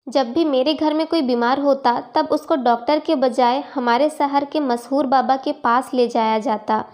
जब भी मेरे घर में कोई बीमार होता तब उसको डॉक्टर के बजाय हमारे शहर के मशहूर बाबा के पास ले जाया जाता।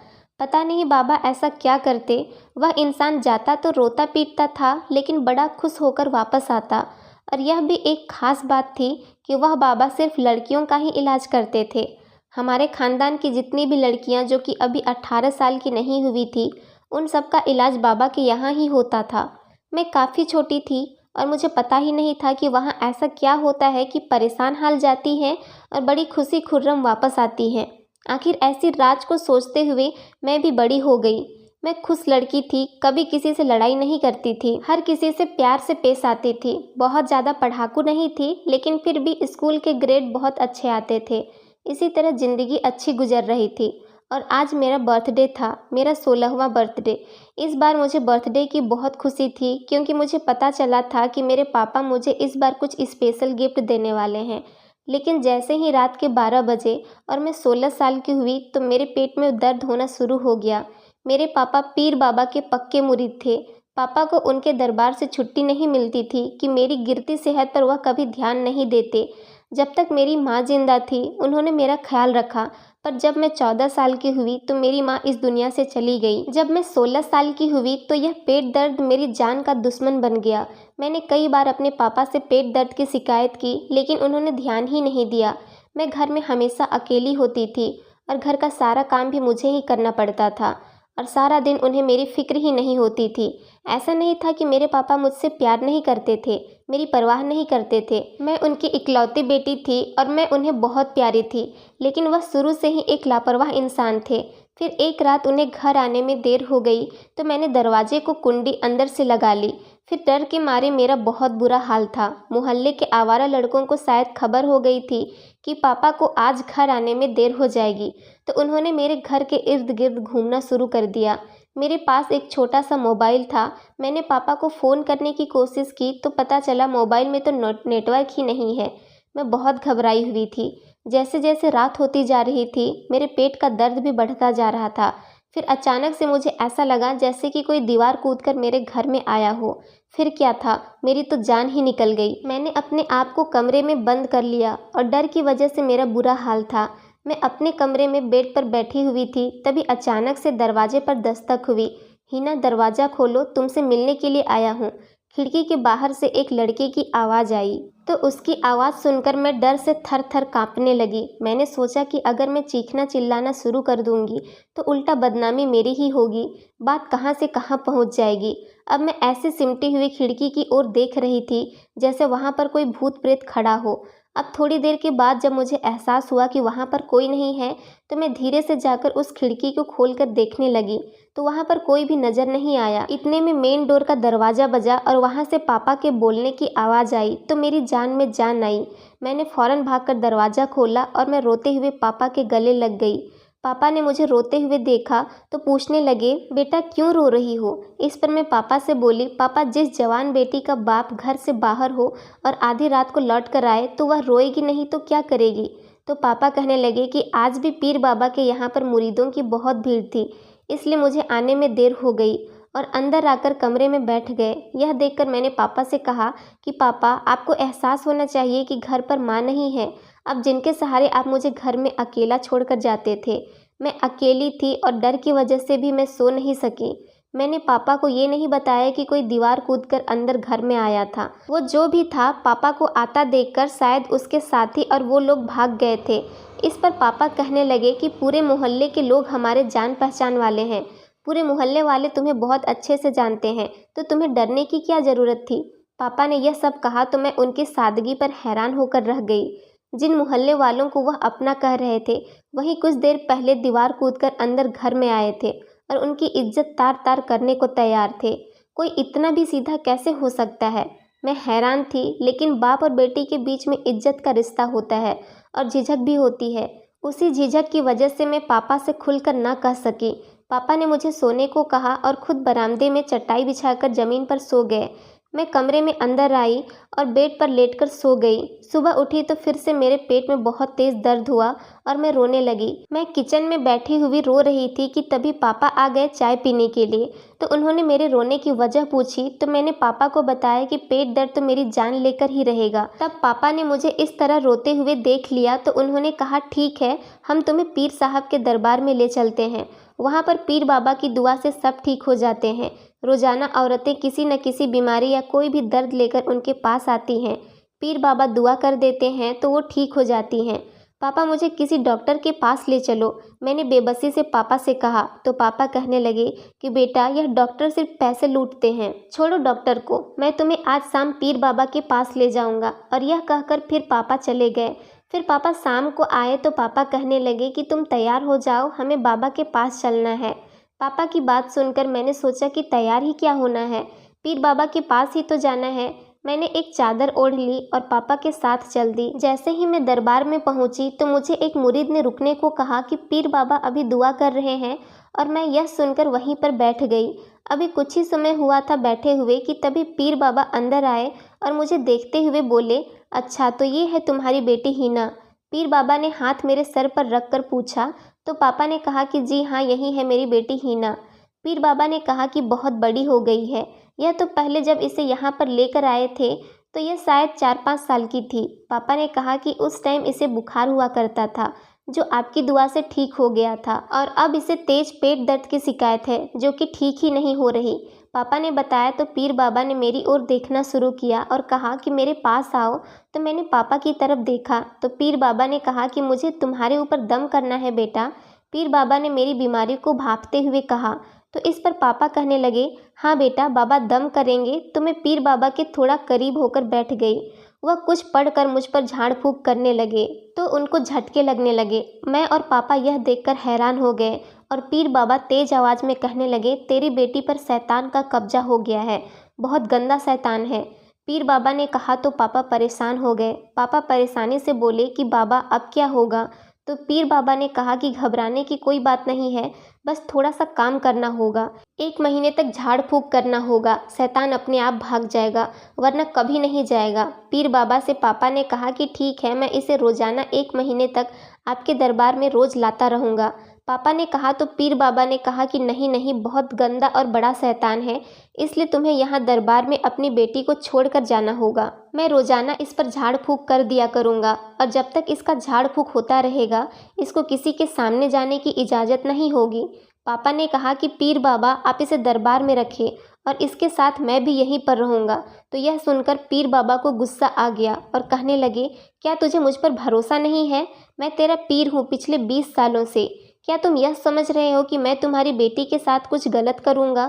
पता नहीं बाबा ऐसा क्या करते। वह इंसान जाता तो रोता पीटता था लेकिन बड़ा खुश होकर वापस आता। और यह भी एक खास बात थी कि वह बाबा सिर्फ लड़कियों का ही इलाज करते थे। हमारे खानदान की जितनी भी लड़कियां जो कि अभी 18 साल की नहीं हुई थी, उन सब का इलाज बाबा के यहाँ ही होता था। मैं काफ़ी छोटी थी और मुझे पता ही नहीं था कि वहाँ ऐसा क्या होता है कि परेशान हाल जाती हैं और बड़ी खुशी खुर्रम वापस आती हैं। आखिर ऐसी राज को सोचते हुए मैं भी बड़ी हो गई। मैं खुश लड़की थी, कभी किसी से लड़ाई नहीं करती थी, हर किसी से प्यार से पेश आती थी। बहुत ज़्यादा पढ़ाकू नहीं थी लेकिन फिर भी स्कूल के ग्रेड बहुत अच्छे आते थे। इसी तरह ज़िंदगी अच्छी गुजर रही थी। और आज मेरा बर्थडे था, मेरा 16वां बर्थडे। इस बार मुझे बर्थडे की बहुत खुशी थी क्योंकि मुझे पता चला था कि मेरे पापा मुझे इस बार कुछ स्पेशल गिफ्ट देने वाले हैं। लेकिन जैसे ही रात के 12 बजे और मैं 16 साल की हुई तो मेरे पेट में दर्द होना शुरू हो गया। मेरे पापा पीर बाबा के पक्के मुरीद थे। पापा को उनके दरबार से छुट्टी नहीं मिलती थी कि मेरी गिरती सेहत पर वह कभी ध्यान नहीं देते। जब तक मेरी माँ जिंदा थी उन्होंने मेरा ख्याल रखा, पर जब मैं 14 साल की हुई तो मेरी माँ इस दुनिया से चली गई। जब मैं 16 साल की हुई तो यह पेट दर्द मेरी जान का दुश्मन बन गया। मैंने कई बार अपने पापा से पेट दर्द की शिकायत की लेकिन उन्होंने ध्यान ही नहीं दिया। मैं घर में हमेशा अकेली होती थी और घर का सारा काम भी मुझे ही करना पड़ता था और सारा दिन उन्हें मेरी फिक्र ही नहीं होती थी। ऐसा नहीं था कि मेरे पापा मुझसे प्यार नहीं करते थे, मेरी परवाह नहीं करते थे। मैं उनकी इकलौती बेटी थी और मैं उन्हें बहुत प्यारी थी, लेकिन वह शुरू से ही एक लापरवाह इंसान थे। फिर एक रात उन्हें घर आने में देर हो गई तो मैंने दरवाजे को कुंडी अंदर से लगा ली। फिर डर के मारे मेरा बहुत बुरा हाल था। मोहल्ले के आवारा लड़कों को शायद खबर हो गई थी कि पापा को आज घर आने में देर हो जाएगी, तो उन्होंने मेरे घर के इर्द गिर्द घूमना शुरू कर दिया। मेरे पास एक छोटा सा मोबाइल था। मैंने पापा को फ़ोन करने की कोशिश की तो पता चला मोबाइल में तो नेटवर्क ही नहीं है। मैं बहुत घबराई हुई थी। जैसे जैसे रात होती जा रही थी मेरे पेट का दर्द भी बढ़ता जा रहा था। फिर अचानक से मुझे ऐसा लगा जैसे कि कोई दीवार कूदकर मेरे घर में आया हो। फिर क्या था, मेरी तो जान ही निकल गई। मैंने अपने आप को कमरे में बंद कर लिया और डर की वजह से मेरा बुरा हाल था। मैं अपने कमरे में बेड पर बैठी हुई थी, तभी अचानक से दरवाजे पर दस्तक हुई। हिना, दरवाज़ा खोलो, तुमसे मिलने के लिए आया हूँ। खिड़की के बाहर से एक लड़के की आवाज़ आई तो उसकी आवाज़ सुनकर मैं डर से थर थर काँपने लगी। मैंने सोचा कि अगर मैं चीखना चिल्लाना शुरू कर दूंगी तो उल्टा बदनामी मेरी ही होगी, बात कहाँ से कहाँ पहुँच जाएगी। अब मैं ऐसे सिमटी हुई खिड़की की ओर देख रही थी जैसे वहाँ पर कोई भूत प्रेत खड़ा हो। अब थोड़ी देर के बाद जब मुझे एहसास हुआ कि वहाँ पर कोई नहीं है तो मैं धीरे से जाकर उस खिड़की को खोलकर देखने लगी तो वहाँ पर कोई भी नज़र नहीं आया। इतने में मेन डोर का दरवाज़ा बजा और वहाँ से पापा के बोलने की आवाज़ आई तो मेरी जान में जान आई। मैंने फ़ौरन भागकर दरवाज़ा खोला और मैं रोते हुए पापा के गले लग गई। पापा ने मुझे रोते हुए देखा तो पूछने लगे, बेटा क्यों रो रही हो? इस पर मैं पापा से बोली, पापा जिस जवान बेटी का बाप घर से बाहर हो और आधी रात को लौट कर आए तो वह रोएगी नहीं तो क्या करेगी? तो पापा कहने लगे कि आज भी पीर बाबा के यहाँ पर मुरीदों की बहुत भीड़ थी, इसलिए मुझे आने में देर हो गई, और अंदर आकर कमरे में बैठ गए। यह देखकर मैंने पापा से कहा कि पापा, आपको एहसास होना चाहिए कि घर पर माँ नहीं है। अब जिनके सहारे आप मुझे घर में अकेला छोड़कर जाते थे, मैं अकेली थी और डर की वजह से भी मैं सो नहीं सकी। मैंने पापा को ये नहीं बताया कि कोई दीवार कूदकर अंदर घर में आया था। वो जो भी था पापा को आता देखकर शायद उसके साथी और वो लोग भाग गए थे। इस पर पापा कहने लगे कि पूरे मोहल्ले के लोग हमारे जान पहचान वाले हैं, पूरे मोहल्ले वाले तुम्हें बहुत अच्छे से जानते हैं, तो तुम्हें डरने की क्या ज़रूरत थी। पापा ने यह सब कहा तो मैं उनकी सादगी पर हैरान होकर रह गई। जिन मोहल्ले वालों को वह अपना कह रहे थे वही कुछ देर पहले दीवार कूदकर अंदर घर में आए थे और उनकी इज्जत तार तार करने को तैयार थे। कोई इतना भी सीधा कैसे हो सकता है? मैं हैरान थी, लेकिन बाप और बेटी के बीच में इज्जत का रिश्ता होता है और झिझक भी होती है। उसी झिझक की वजह से मैं पापा से खुलकर ना कह सकी। पापा ने मुझे सोने को कहा और खुद बरामदे में चटाई बिछाकर ज़मीन पर सो गए। मैं कमरे में अंदर आई और बेड पर लेटकर सो गई। सुबह उठी तो फिर से मेरे पेट में बहुत तेज़ दर्द हुआ और मैं रोने लगी। मैं किचन में बैठी हुई रो रही थी कि तभी पापा आ गए चाय पीने के लिए। तो उन्होंने मेरे रोने की वजह पूछी तो मैंने पापा को बताया कि पेट दर्द तो मेरी जान लेकर ही रहेगा। तब पापा ने मुझे इस तरह रोते हुए देख लिया तो उन्होंने कहा, ठीक है, हम तुम्हें पीर साहब के दरबार में ले चलते हैं। वहाँ पर पीर बाबा की दुआ से सब ठीक हो जाते हैं। रोज़ाना औरतें किसी न किसी बीमारी या कोई भी दर्द लेकर उनके पास आती हैं। पीर बाबा दुआ कर देते हैं तो वो ठीक हो जाती हैं। पापा, मुझे किसी डॉक्टर के पास ले चलो, मैंने बेबसी से पापा से कहा। तो पापा कहने लगे कि बेटा, यह डॉक्टर सिर्फ पैसे लूटते हैं, छोड़ो डॉक्टर को, मैं तुम्हें आज शाम पीर बाबा के पास ले जाऊंगा। और यह कहकर फिर पापा चले गए। फिर पापा शाम को आए तो पापा कहने लगे कि तुम तैयार हो जाओ, हमें बाबा के पास चलना है। पापा की बात सुनकर मैंने सोचा कि तैयार ही क्या होना है, पीर बाबा के पास ही तो जाना है। मैंने एक चादर ओढ़ ली और पापा के साथ चल दी। जैसे ही मैं दरबार में पहुंची तो मुझे एक मुरीद ने रुकने को कहा कि पीर बाबा अभी दुआ कर रहे हैं, और मैं यह सुनकर वहीं पर बैठ गई। अभी कुछ ही समय हुआ था बैठे हुए कि तभी पीर बाबा अंदर आए और मुझे देखते हुए बोले, अच्छा, तो ये है तुम्हारी बेटी हिना। पीर बाबा ने हाथ मेरे सर पर रख कर पूछा तो पापा ने कहा कि जी हाँ, यही है मेरी बेटी हिना। पीर बाबा ने कहा कि बहुत बड़ी हो गई है, यह तो पहले जब इसे यहाँ पर लेकर आए थे तो यह शायद 4-5 साल की थी। पापा ने कहा कि उस टाइम इसे बुखार हुआ करता था जो आपकी दुआ से ठीक हो गया था, और अब इसे तेज पेट दर्द की शिकायत है जो कि ठीक ही नहीं हो रही। पापा ने बताया तो पीर बाबा ने मेरी ओर देखना शुरू किया और कहा कि मेरे पास आओ। तो मैंने पापा की तरफ देखा तो पीर बाबा ने कहा कि मुझे तुम्हारे ऊपर दम करना है बेटा। पीर बाबा ने मेरी बीमारी को भांपते हुए कहा। तो इस पर पापा कहने लगे, हाँ बेटा, बाबा दम करेंगे। तो मैं पीर बाबा के थोड़ा करीब होकर बैठ गई। वह कुछ पढ़कर मुझ पर झाड़ फूंक करने लगे तो उनको झटके लगने लगे। मैं और पापा यह देखकर हैरान हो गए और पीर बाबा तेज आवाज़ में कहने लगे, तेरी बेटी पर शैतान का कब्जा हो गया है, बहुत गंदा शैतान है। पीर बाबा ने कहा तो पापा परेशान हो गए। पापा परेशानी से बोले कि बाबा अब क्या होगा। तो पीर बाबा ने कहा कि घबराने की कोई बात नहीं है, बस थोड़ा सा काम करना होगा। 1 महीने तक झाड़ फूंक करना होगा, शैतान अपने आप भाग जाएगा, वरना कभी नहीं जाएगा। पीर बाबा से पापा ने कहा कि ठीक है, मैं इसे रोज़ाना 1 महीने तक आपके दरबार में रोज़ लाता रहूँगा। पापा ने कहा तो पीर बाबा ने कहा कि नहीं नहीं, बहुत गंदा और बड़ा शैतान है, इसलिए तुम्हें यहाँ दरबार में अपनी बेटी को छोड़कर जाना होगा। मैं रोज़ाना इस पर झाड़ फूंक कर दिया करूँगा, और जब तक इसका झाड़ फूंक होता रहेगा इसको किसी के सामने जाने की इजाज़त नहीं होगी। पापा ने कहा कि पीर बाबा, आप इसे दरबार में रखें और इसके साथ मैं भी यहीं पर रहूँगा। तो यह सुनकर पीर बाबा को गुस्सा आ गया और कहने लगे, क्या तुझे मुझ पर भरोसा नहीं है? मैं तेरा पीर हूँ पिछले 20 सालों से। क्या तुम यह समझ रहे हो कि मैं तुम्हारी बेटी के साथ कुछ गलत करूँगा?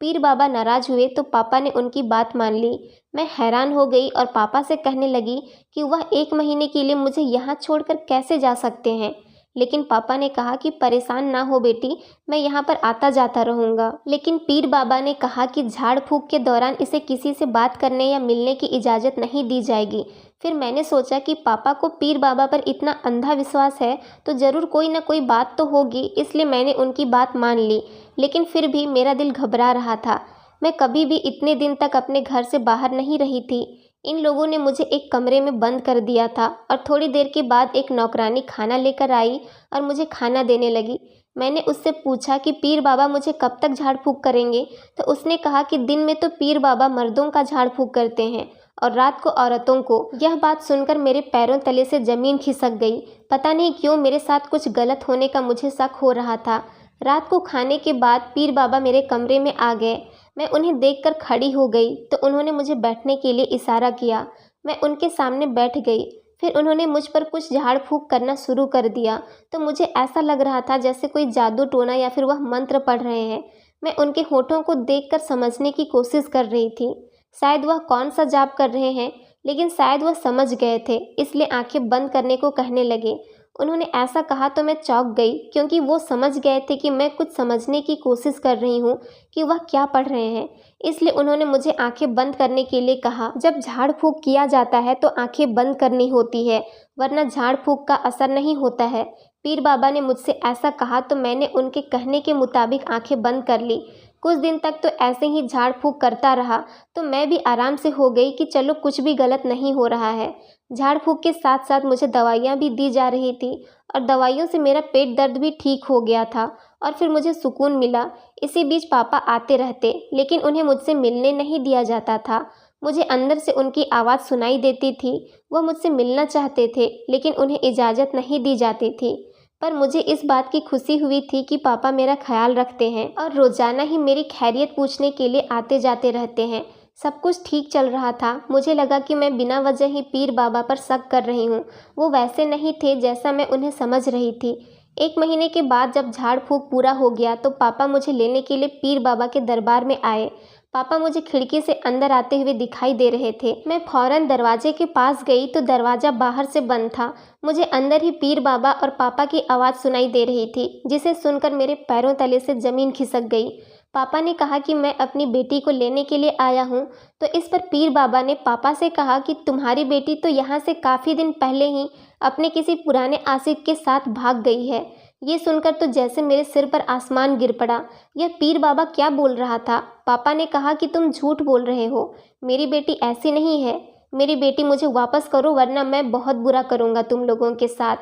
पीर बाबा नाराज़ हुए तो पापा ने उनकी बात मान ली। मैं हैरान हो गई और पापा से कहने लगी कि वह 1 महीने के लिए मुझे यहाँ छोड़कर कैसे जा सकते हैं। लेकिन पापा ने कहा कि परेशान ना हो बेटी, मैं यहाँ पर आता जाता रहूँगा। लेकिन पीर बाबा ने कहा कि झाड़ फूंक के दौरान इसे किसी से बात करने या मिलने की इजाज़त नहीं दी जाएगी। फिर मैंने सोचा कि पापा को पीर बाबा पर इतना अंधा विश्वास है तो ज़रूर कोई ना कोई बात तो होगी, इसलिए मैंने उनकी बात मान ली। लेकिन फिर भी मेरा दिल घबरा रहा था। मैं कभी भी इतने दिन तक अपने घर से बाहर नहीं रही थी। इन लोगों ने मुझे एक कमरे में बंद कर दिया था और थोड़ी देर के बाद एक नौकरानी खाना लेकर आई और मुझे खाना देने लगी। मैंने उससे पूछा कि पीर बाबा मुझे कब तक झाड़ फूंक करेंगे। तो उसने कहा कि दिन में तो पीर बाबा मर्दों का झाड़ फूंक करते हैं और रात को औरतों को। यह बात सुनकर मेरे पैरों तले से ज़मीन खिसक गई। पता नहीं क्यों मेरे साथ कुछ गलत होने का मुझे शक हो रहा था। रात को खाने के बाद पीर बाबा मेरे कमरे में आ गए। मैं उन्हें देखकर खड़ी हो गई तो उन्होंने मुझे बैठने के लिए इशारा किया। मैं उनके सामने बैठ गई। फिर उन्होंने मुझ पर कुछ झाड़ फूंक करना शुरू कर दिया। तो मुझे ऐसा लग रहा था जैसे कोई जादू टोना या फिर वह मंत्र पढ़ रहे हैं। मैं उनके होठों को देखकर समझने की कोशिश कर रही थी, शायद वह कौन सा जाप कर रहे हैं, लेकिन शायद वह समझ गए थे, इसलिए आंखें बंद करने को कहने लगे। उन्होंने ऐसा कहा तो मैं चौंक गई, क्योंकि वो समझ गए थे कि मैं कुछ समझने की कोशिश कर रही हूँ कि वह क्या पढ़ रहे हैं। इसलिए उन्होंने मुझे आंखें बंद करने के लिए कहा। जब झाड़ फूंक किया जाता है तो आंखें बंद करनी होती है, वरना झाड़ फूंक का असर नहीं होता है। पीर बाबा ने मुझसे ऐसा कहा तो मैंने उनके कहने के मुताबिक आंखें बंद कर ली। कुछ दिन तक तो ऐसे ही झाड़ फूँक करता रहा तो मैं भी आराम से हो गई कि चलो कुछ भी गलत नहीं हो रहा है। झाड़ फूँक के साथ साथ मुझे दवाइयाँ भी दी जा रही थी और दवाइयों से मेरा पेट दर्द भी ठीक हो गया था और फिर मुझे सुकून मिला। इसी बीच पापा आते रहते लेकिन उन्हें मुझसे मिलने नहीं दिया जाता था। मुझे अंदर से उनकी आवाज़ सुनाई देती थी। वह मुझसे मिलना चाहते थे लेकिन उन्हें इजाज़त नहीं दी जाती थी। पर मुझे इस बात की खुशी हुई थी कि पापा मेरा ख्याल रखते हैं और रोज़ाना ही मेरी खैरियत पूछने के लिए आते जाते रहते हैं। सब कुछ ठीक चल रहा था। मुझे लगा कि मैं बिना वजह ही पीर बाबा पर शक कर रही हूँ। वो वैसे नहीं थे जैसा मैं उन्हें समझ रही थी। 1 महीने के बाद जब झाड़ फूँक पूरा हो गया तो पापा मुझे लेने के लिए पीर बाबा के दरबार में आए। पापा मुझे खिड़की से अंदर आते हुए दिखाई दे रहे थे। मैं फौरन दरवाजे के पास गई तो दरवाज़ा बाहर से बंद था। मुझे अंदर ही पीर बाबा और पापा की आवाज़ सुनाई दे रही थी, जिसे सुनकर मेरे पैरों तले से ज़मीन खिसक गई। पापा ने कहा कि मैं अपनी बेटी को लेने के लिए आया हूँ। तो इस पर पीर बाबा ने पापा से कहा कि तुम्हारी बेटी तो यहाँ से काफ़ी दिन पहले ही अपने किसी पुराने आशिक के साथ भाग गई है। ये सुनकर तो जैसे मेरे सिर पर आसमान गिर पड़ा। यह पीर बाबा क्या बोल रहा था? पापा ने कहा कि तुम झूठ बोल रहे हो, मेरी बेटी ऐसी नहीं है। मेरी बेटी मुझे वापस करो वरना मैं बहुत बुरा करूँगा तुम लोगों के साथ।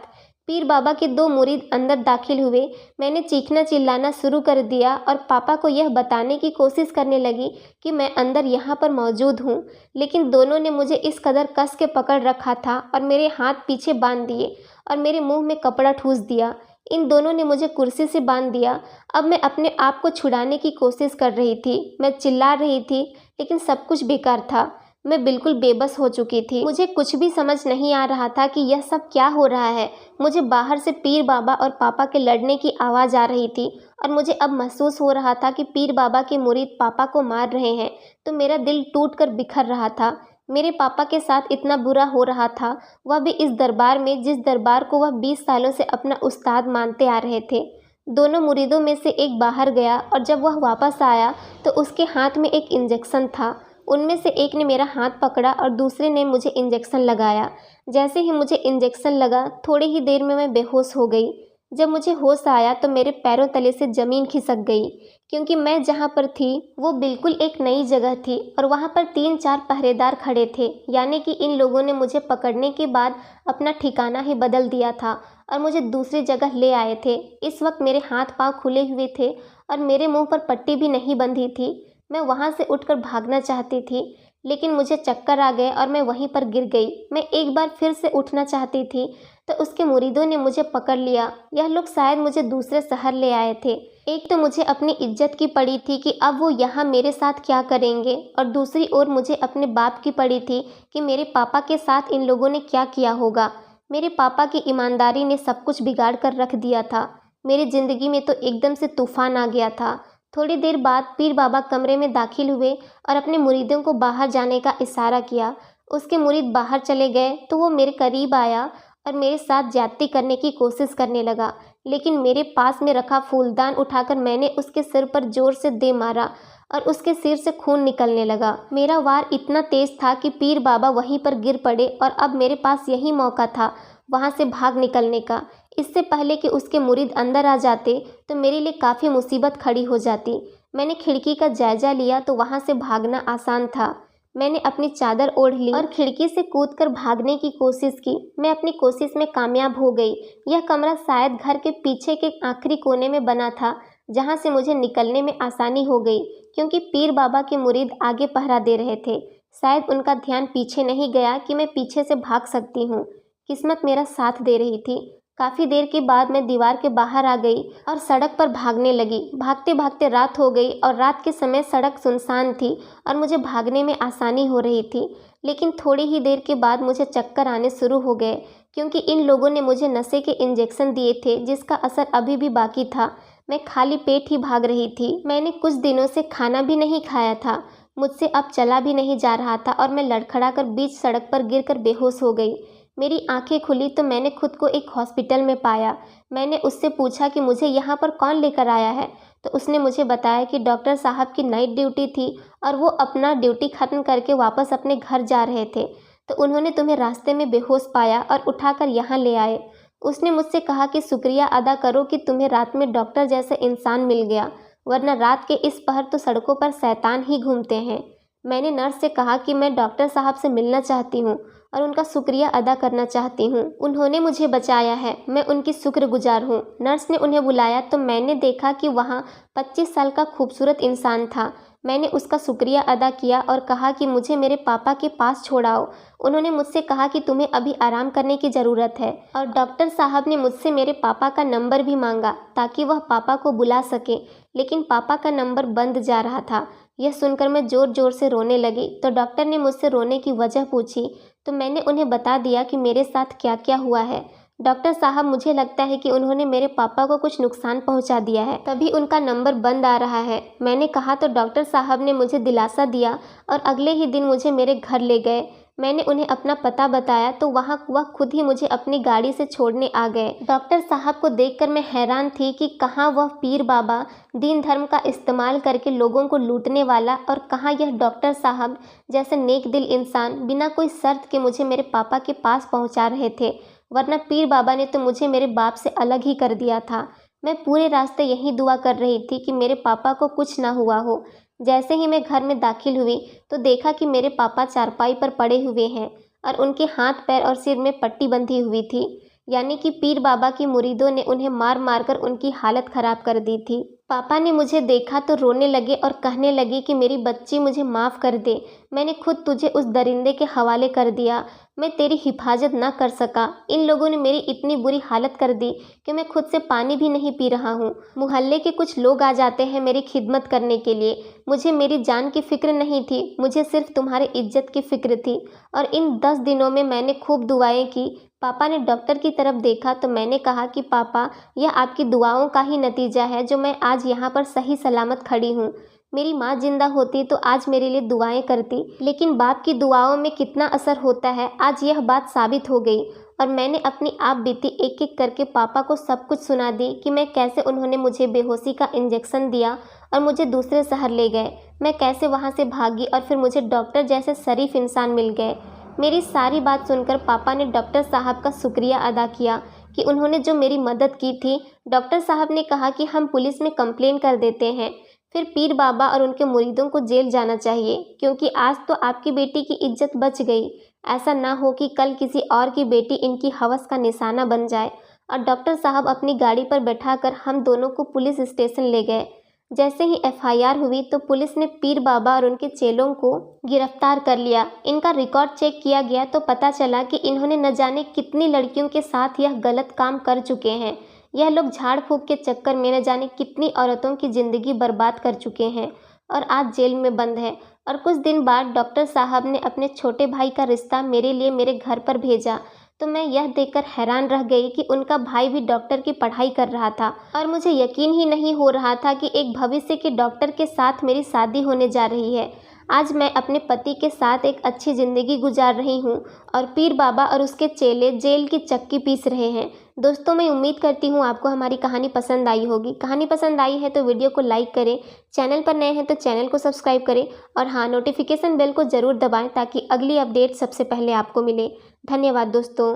पीर बाबा के 2 मुरीद अंदर दाखिल हुए। मैंने चीखना चिल्लाना शुरू कर दिया और पापा को यह बताने की कोशिश करने लगी कि मैं अंदर यहाँ पर मौजूद हूँ, लेकिन दोनों ने मुझे इस कदर कस के पकड़ रखा था और मेरे हाथ पीछे बांध दिए और मेरे मुंह में कपड़ा ठूस दिया। इन दोनों ने मुझे कुर्सी से बांध दिया। अब मैं अपने आप को छुड़ाने की कोशिश कर रही थी। मैं चिल्ला रही थी लेकिन सब कुछ बेकार था। मैं बिल्कुल बेबस हो चुकी थी। मुझे कुछ भी समझ नहीं आ रहा था कि यह सब क्या हो रहा है। मुझे बाहर से पीर बाबा और पापा के लड़ने की आवाज़ आ रही थी और मुझे अब महसूस हो रहा था कि पीर बाबा के मुरीद पापा को मार रहे हैं। तो मेरा दिल टूट कर बिखर रहा था। मेरे पापा के साथ इतना बुरा हो रहा था, वह भी इस दरबार में जिस दरबार को वह 20 सालों से अपना उस्ताद मानते आ रहे थे। दोनों मुरीदों में से एक बाहर गया और जब वह वापस आया तो उसके हाथ में एक इंजेक्शन था। उनमें से एक ने मेरा हाथ पकड़ा और दूसरे ने मुझे इंजेक्शन लगाया। जैसे ही मुझे इंजेक्शन लगा थोड़ी ही देर में मैं बेहोश हो गई। जब मुझे होश आया तो मेरे पैरों तले से ज़मीन खिसक गई, क्योंकि मैं जहाँ पर थी वो बिल्कुल एक नई जगह थी और वहाँ पर 3-4 पहरेदार खड़े थे। यानी कि इन लोगों ने मुझे पकड़ने के बाद अपना ठिकाना ही बदल दिया था और मुझे दूसरी जगह ले आए थे। इस वक्त मेरे हाथ पाँव खुले हुए थे और मेरे मुंह पर पट्टी भी नहीं बंधी थी। मैं वहाँ से उठकर भागना चाहती थी लेकिन मुझे चक्कर आ गए और मैं वहीं पर गिर गई। मैं एक बार फिर से उठना चाहती थी तो उसके मुरीदों ने मुझे पकड़ लिया। यह लोग शायद मुझे दूसरे शहर ले आए थे। एक तो मुझे अपनी इज्जत की पड़ी थी कि अब वो यहाँ मेरे साथ क्या करेंगे, और दूसरी ओर मुझे अपने बाप की पड़ी थी कि मेरे पापा के साथ इन लोगों ने क्या किया होगा। मेरे पापा की ईमानदारी ने सब कुछ बिगाड़ कर रख दिया था। मेरी ज़िंदगी में तो एकदम से तूफान आ गया था। थोड़ी देर बाद पीर बाबा कमरे में दाखिल हुए और अपने मुरीदों को बाहर जाने का इशारा किया। उसके मुरीद बाहर चले गए तो वो मेरे करीब आया और मेरे साथ ज्यादती करने की कोशिश करने लगा, लेकिन मेरे पास में रखा फूलदान उठाकर मैंने उसके सिर पर जोर से दे मारा और उसके सिर से खून निकलने लगा। मेरा वार इतना तेज था कि पीर बाबा वहीं पर गिर पड़े और अब मेरे पास यही मौका था वहाँ से भाग निकलने का। इससे पहले कि उसके मुरीद अंदर आ जाते तो मेरे लिए काफ़ी मुसीबत खड़ी हो जाती। मैंने खिड़की का जायजा लिया तो वहाँ से भागना आसान था। मैंने अपनी चादर ओढ़ ली और खिड़की से कूदकर भागने की कोशिश की। मैं अपनी कोशिश में कामयाब हो गई। यह कमरा शायद घर के पीछे के आखिरी कोने में बना था, जहाँ से मुझे निकलने में आसानी हो गई, क्योंकि पीर बाबा के मुरीद आगे पहरा दे रहे थे। शायद उनका ध्यान पीछे नहीं गया कि मैं पीछे से भाग सकती हूँ। किस्मत मेरा साथ दे रही थी। काफ़ी देर के बाद मैं दीवार के बाहर आ गई और सड़क पर भागने लगी। भागते भागते रात हो गई और रात के समय सड़क सुनसान थी और मुझे भागने में आसानी हो रही थी। लेकिन थोड़ी ही देर के बाद मुझे चक्कर आने शुरू हो गए, क्योंकि इन लोगों ने मुझे नशे के इंजेक्शन दिए थे जिसका असर अभी भी बाकी था। मैं खाली पेट ही भाग रही थी। मैंने कुछ दिनों से खाना भी नहीं खाया था। मुझसे अब चला भी नहीं जा रहा था और मैं लड़खड़ा कर बीच सड़क पर गिरकर बेहोश हो गई। मेरी आंखें खुली तो मैंने खुद को एक हॉस्पिटल में पाया। मैंने उससे पूछा कि मुझे यहाँ पर कौन लेकर आया है, तो उसने मुझे बताया कि डॉक्टर साहब की नाइट ड्यूटी थी और वो अपना ड्यूटी ख़त्म करके वापस अपने घर जा रहे थे, तो उन्होंने तुम्हें रास्ते में बेहोश पाया और उठाकर यहाँ ले आए। उसने मुझसे कहा कि शुक्रिया अदा करो कि तुम्हें रात में डॉक्टर जैसा इंसान मिल गया। वरना रात के इस पहर तो सड़कों पर शैतान ही घूमते हैं। मैंने नर्स से कहा कि मैं डॉक्टर साहब से मिलना चाहती हूँ और उनका शुक्रिया अदा करना चाहती हूँ। उन्होंने मुझे बचाया है, मैं उनकी शुक्रगुजार हूँ। नर्स ने उन्हें बुलाया तो मैंने देखा कि वहाँ 25 साल का खूबसूरत इंसान था। मैंने उसका शुक्रिया अदा किया और कहा कि मुझे मेरे पापा के पास छोड़ाओ। उन्होंने मुझसे कहा कि तुम्हें अभी आराम करने की ज़रूरत है और डॉक्टर साहब ने मुझसे मेरे पापा का नंबर भी मांगा ताकि वह पापा को बुला सके, लेकिन पापा का नंबर बंद जा रहा था। यह सुनकर मैं ज़ोर ज़ोर से रोने लगी तो डॉक्टर ने मुझसे रोने की वजह पूछी तो मैंने उन्हें बता दिया कि मेरे साथ क्या क्या हुआ है। डॉक्टर साहब, मुझे लगता है कि उन्होंने मेरे पापा को कुछ नुकसान पहुंचा दिया है, तभी उनका नंबर बंद आ रहा है। मैंने कहा तो डॉक्टर साहब ने मुझे दिलासा दिया और अगले ही दिन मुझे मेरे घर ले गए। मैंने उन्हें अपना पता बताया तो वह खुद ही मुझे अपनी गाड़ी से छोड़ने आ गए। डॉक्टर साहब को देखकर मैं हैरान थी कि कहाँ वह पीर बाबा दीन धर्म का इस्तेमाल करके लोगों को लूटने वाला और कहाँ यह डॉक्टर साहब जैसे नेक दिल इंसान बिना कोई शर्त के मुझे मेरे पापा के पास पहुँचा रहे थे, वरना पीर बाबा ने तो मुझे मेरे बाप से अलग ही कर दिया था। मैं पूरे रास्ते यही दुआ कर रही थी कि मेरे पापा को कुछ ना हुआ हो। जैसे ही मैं घर में दाखिल हुई तो देखा कि मेरे पापा चारपाई पर पड़े हुए हैं और उनके हाथ पैर और सिर में पट्टी बंधी हुई थी, यानी कि पीर बाबा की मुरीदों ने उन्हें मार मार कर उनकी हालत ख़राब कर दी थी। पापा ने मुझे देखा तो रोने लगे और कहने लगे कि मेरी बच्ची, मुझे माफ़ कर दे, मैंने खुद तुझे उस दरिंदे के हवाले कर दिया, मैं तेरी हिफाजत ना कर सका। इन लोगों ने मेरी इतनी बुरी हालत कर दी कि मैं खुद से पानी भी नहीं पी रहा हूँ। मोहल्ले के कुछ लोग आ जाते हैं मेरी खिदमत करने के लिए। मुझे मेरी जान की फ़िक्र नहीं थी, मुझे सिर्फ तुम्हारे इज्जत की फ़िक्र थी। और इन 10 दिनों में मैंने खूब दुआएं की। पापा ने डॉक्टर की तरफ देखा तो मैंने कहा कि पापा, यह आपकी दुआओं का ही नतीजा है जो मैं आज यहाँ पर सही सलामत खड़ी हूँ। मेरी माँ जिंदा होती तो आज मेरे लिए दुआएं करती, लेकिन बाप की दुआओं में कितना असर होता है आज यह बात साबित हो गई। और मैंने अपनी आप बीती एक एक करके पापा को सब कुछ सुना दी कि मैं कैसे उन्होंने मुझे बेहोशी का इंजेक्शन दिया और मुझे दूसरे शहर ले गए, मैं कैसे वहाँ से भागी और फिर मुझे डॉक्टर जैसे शरीफ इंसान मिल गए। मेरी सारी बात सुनकर पापा ने डॉक्टर साहब का शुक्रिया अदा किया कि उन्होंने जो मेरी मदद की थी। डॉक्टर साहब ने कहा कि हम पुलिस में कंप्लेन कर देते हैं, फिर पीर बाबा और उनके मुरीदों को जेल जाना चाहिए, क्योंकि आज तो आपकी बेटी की इज्जत बच गई। ऐसा ना हो कि कल किसी और की बेटी इनकी हवस का निशाना बन जाए। और डॉक्टर साहब अपनी गाड़ी पर बैठाकर हम दोनों को पुलिस स्टेशन ले गए। जैसे ही FIR हुई तो पुलिस ने पीर बाबा और उनके चेलों को गिरफ्तार कर लिया। इनका रिकॉर्ड चेक किया गया तो पता चला कि इन्होंने न जाने कितनी लड़कियों के साथ यह गलत काम कर चुके हैं। यह लोग झाड़ फूंक के चक्कर में न जाने कितनी औरतों की ज़िंदगी बर्बाद कर चुके हैं और आज जेल में बंद है। और कुछ दिन बाद डॉक्टर साहब ने अपने छोटे भाई का रिश्ता मेरे लिए मेरे घर पर भेजा तो मैं यह देखकर हैरान रह गई कि उनका भाई भी डॉक्टर की पढ़ाई कर रहा था और मुझे यकीन ही नहीं हो रहा था कि एक भविष्य के डॉक्टर के साथ मेरी शादी होने जा रही है। आज मैं अपने पति के साथ एक अच्छी ज़िंदगी गुजार रही हूँ और पीर बाबा और उसके चेले जेल की चक्की पीस रहे हैं। दोस्तों, मैं उम्मीद करती हूँ आपको हमारी कहानी पसंद आई होगी। कहानी पसंद आई है तो वीडियो को लाइक करें, चैनल पर नए हैं तो चैनल को सब्सक्राइब करें और हाँ, नोटिफिकेशन बेल को ज़रूर दबाएं ताकि अगली अपडेट सबसे पहले आपको मिले। धन्यवाद दोस्तों।